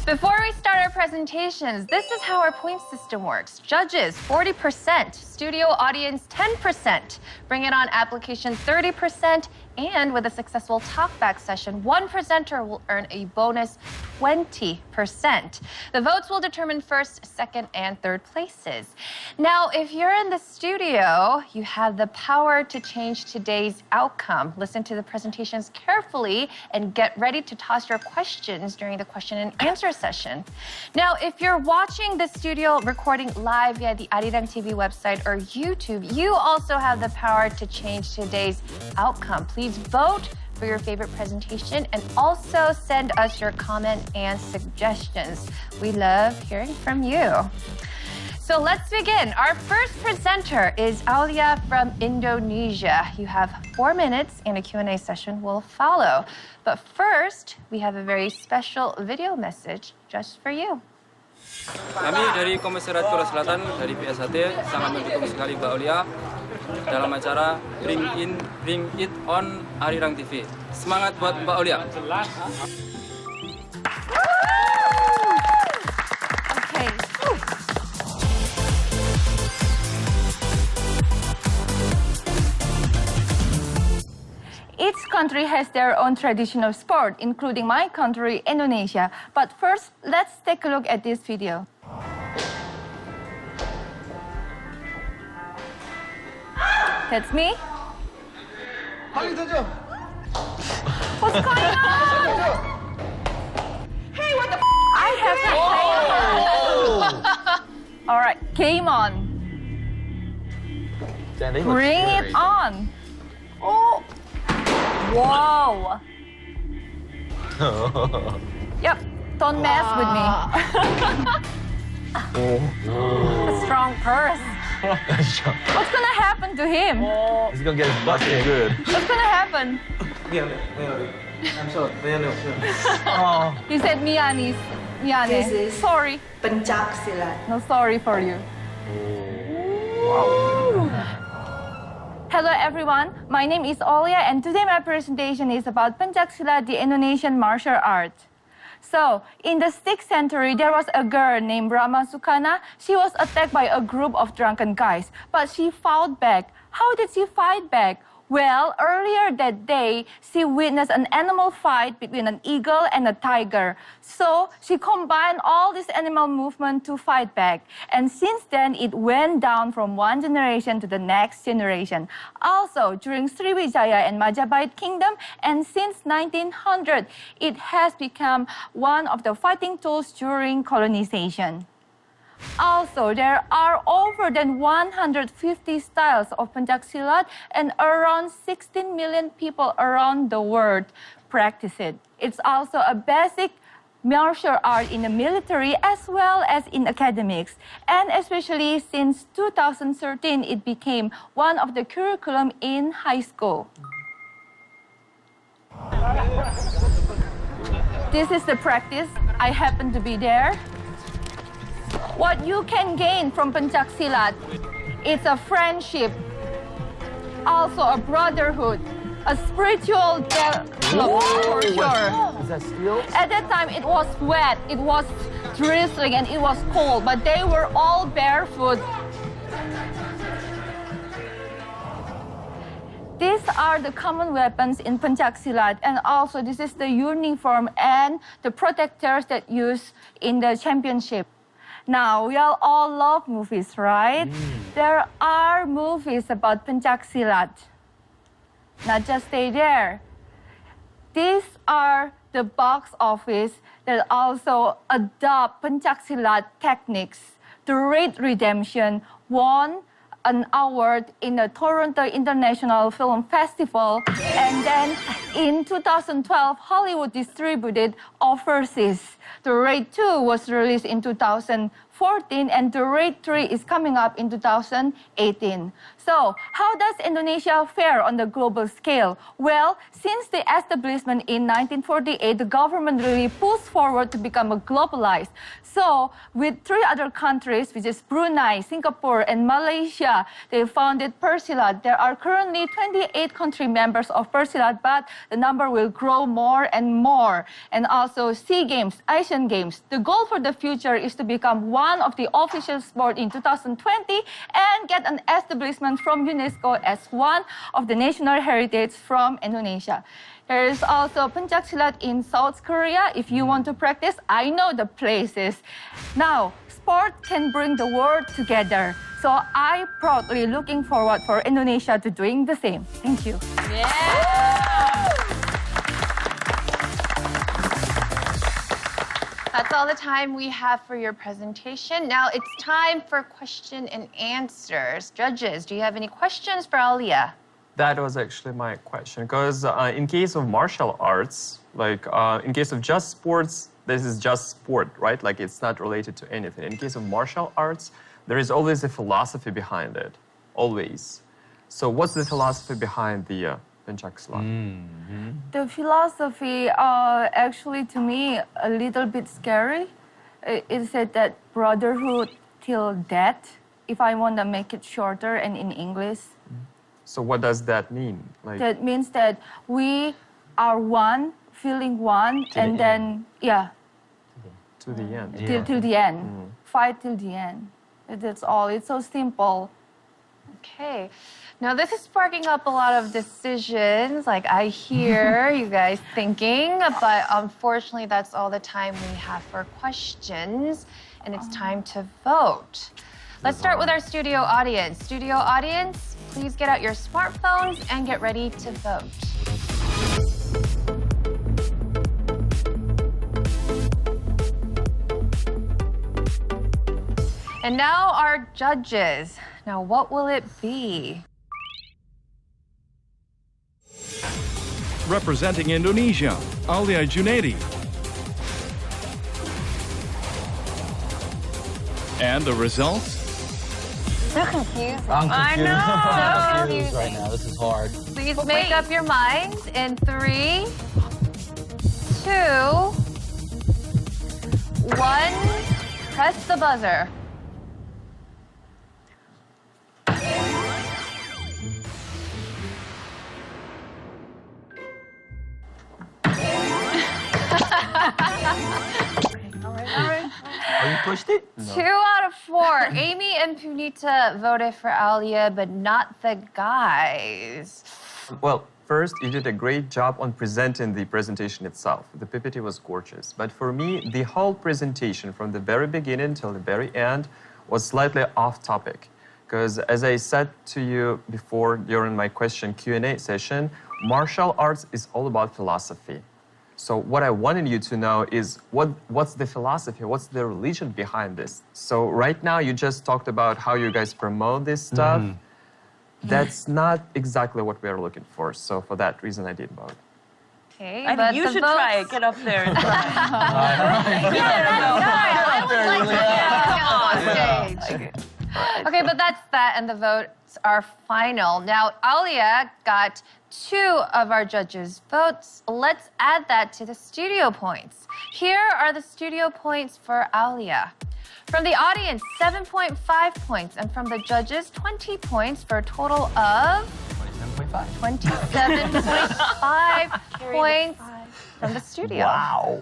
Before we start our presentations, this is how our point system works. Judges, 40%. Studio audience, 10%. Bring It On application, 30%. And with a successful talkback session, one presenter will earn a bonus 20%. The votes will determine first, second, and third places. Now, if you're in the studio, you have the power to change today's outcome. Listen to the presentations carefully and get ready to toss your questions during the question and answer session. Now, if you're watching the studio recording live via the Arirang TV website or YouTube, you also have the power to change today's outcome. Please vote for your favorite presentation and also send us your comment and suggestions. We love hearing from you. So let's begin. Our first presenter is Aulia from Indonesia. You have 4 minutes and a Q&A session will follow. But first, we have a very special video message just for you. Kami dari Komisariat Korea Selatan dari PS1 sangat mendukung sekali Mbak Aulia dalam acara Bring It On Arirang TV. Semangat buat Mbak Aulia. Okay. Each country has their own traditional sport, including my country, Indonesia. But first, let's take a look at this video. That's me. What's going on? Hey, what the I have to play. All right, game on. Bring it on. Oh. Whoa. Yep, don't mess with me. A strong purse. What's gonna happen to him? He's gonna get his butt good. What's gonna happen? I'm sorry. He said Miyane. This is Sorry. Pencak Silat. No sorry for you. Wow. Hello everyone, my name is Aulia and today my presentation is about Pencak Silat, the Indonesian martial art. So, in the 6th century, there was a girl named Rama Sukana. She was attacked by a group of drunken guys, but she fought back. How did she fight back? Well, earlier that day, she witnessed an animal fight between an eagle and a tiger. So, she combined all this animal movement to fight back. And since then, it went down from one generation to the next generation. Also, during Sriwijaya and Majapahit Kingdom, and since 1900, it has become one of the fighting tools during colonization. Also, there are over than 150 styles of Pencak Silat and around 16 million people around the world practice it. It's also a basic martial art in the military as well as in academics. And especially since 2013, it became one of the curriculum in high school. This is the practice. I happen to be there. What you can gain from Pencak Silat is a friendship, also a brotherhood, a spiritual development for sure. Is that steel? At that time, it was wet, it was drizzling, and it was cold, but they were all barefoot. These are the common weapons in Pencak Silat, and also this is the uniform and the protectors that used in the championship. Now, we all love movies, right? There are movies about Pencak Silat. Not just stay there. These are the box office that also adopt Pencak Silat techniques. The Red Redemption won an award in the Toronto International Film Festival, and then in 2012, Hollywood distributed overseas. The Raid 2 was released in 2014, 2014, and the rate 3 is coming up in 2018. So, how does Indonesia fare on the global scale? Well, since the establishment in 1948, the government really pushed forward to become a globalized. So, with 3 other countries, which is Brunei, Singapore, and Malaysia, they founded Persilat. There are currently 28 country members of Persilat, but the number will grow more and more. And also SEA Games, Asian Games. The goal for the future is to become one of the official sport in 2020 and get an establishment from UNESCO as one of the national heritage from Indonesia. There is also Pencak Silat in South Korea. If you want to practice, I know the places. Now, sport can bring the world together. So I proudly looking forward for Indonesia to doing the same. Thank you. That's all the time we have for your presentation. Now it's time for question and answers. Judges, do you have any questions for Aulia? That was actually my question, because in case of martial arts, like in case of just sports, this is just sport, right? Like it's not related to anything. In case of martial arts, there is always a philosophy behind it, always. So what's the philosophy behind the Pencak Silat? The philosophy, actually, to me, a little bit scary. It said that brotherhood till death, if I want to make it shorter and in English. So what does that mean? Like, That means that we are one, feeling one, the and then, yeah, to the end. till the end. Fight till the end. That's all. It's so simple. Okay. Now this is sparking up a lot of decisions. Like I hear you guys thinking, but unfortunately that's all the time we have for questions, and it's time to vote. Let's start with our studio audience. Studio audience, please get out your smartphones and get ready to vote. And now our judges. Now what will it be? Representing Indonesia, Aulia Junaedi. And the results? So confused. I'm confused. So I'm confused right confusing. now. This is hard. Please make up your minds in 3, 2, 1. Press the buzzer. Oh, you pushed it? 2 out of 4. Amy and Punita voted for Aulia, but not the guys. Well, first, you did a great job on presenting the presentation itself. The PPT was gorgeous. But for me, the whole presentation from the very beginning till the very end was slightly off topic. Because as I said to you before during my question Q&A session, martial arts is all about philosophy. So what I wanted you to know is what's the philosophy, what's the religion behind this? So right now you just talked about how you guys promote this stuff. That's not exactly what we are looking for. So for that reason, I did vote. Okay, I but think you the should votes- try it. Get up there and try. I would like to see it on stage. Okay, but that's that, and the votes are final. Now, Aulia got 2 of our judges' votes. Let's add that to the studio points. Here are the studio points for Aulia. From the audience, 7.5 points, and from the judges, 20 points for a total of 27.5 points from the studio. Wow.